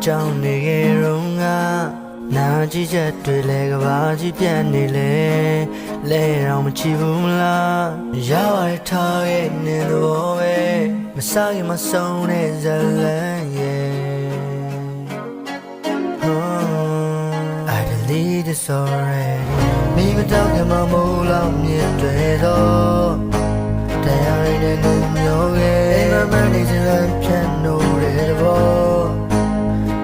ကြောင်းနေရုံကနာကြည့်ချက်တွေလဲကဘာကြီးပြတ်နေလဲလဲတော့မချီဘူးမလားရပါတယ်ထားရဲ့နေတော့ပဲမစားရင်မဆုံးတဲ့ဇလန်ရဲ့ I delete this already မိမတောက်ကမှမိုးလောက်မြင်တွေ့တော့တရားရည်နဲ့ငုံမျောခဲ့အိမ်မမနေစမ်းဖြတ်နိုးတဲ့ဘော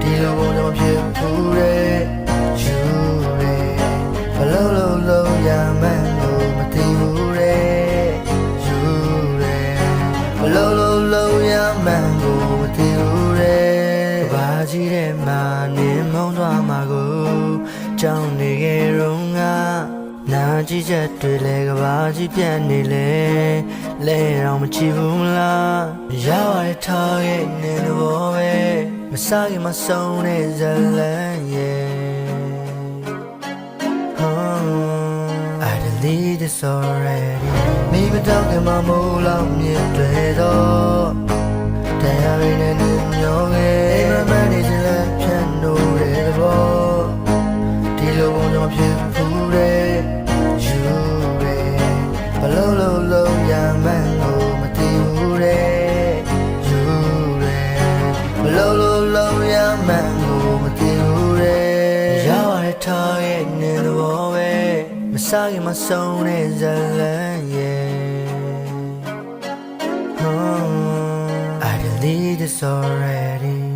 ဒီလိုဘုံတော့ဖြစ်ဘူးတဲ့ယူရဲဘလုံးလုံးလုံးရမှန်းကိုမသိဘူးတဲ့ယူရဲဘလုံးလုံးလုံးရမှန်းကိုမသိဘူးတဲ့ဘာကြီးတဲ့မာနေမုံသွားမှာကိုကြောင်းနေရုံကနာကြည့်ချက်တွေလဲကဘာကြီးပြတ်နေလဲလဲတော့မချီဘူးမလားရပါတယ်ထားရဲ့နေတော့ပဲမစားရင်မဆုံးတဲ့ဇလန်ရဲ့ I delete this already မိမတောက်ကမှမိုးလောက်မြင်တွေ့တော့တရားရည်နဲ့ငုံမျောခဲ့အိမ်မမနေစမ်းဖြတ်နိုးတဲ့ဘောဒီလိုဘုံတော့ဖြစ်ဘူးတဲ့ယူရဲဘလုံးလုံးလုံးရမှန်းကိုမသိဘူးတဲ့ယူရဲဘလုံးလုံးလုံးရမှန်းကိုမသိဘူးတဲ့ရပါတယ်ထားရဲ့နေတော့ပဲမစားရင်မဆုံးတဲ့ဇလန်ရဲ့ I delete this already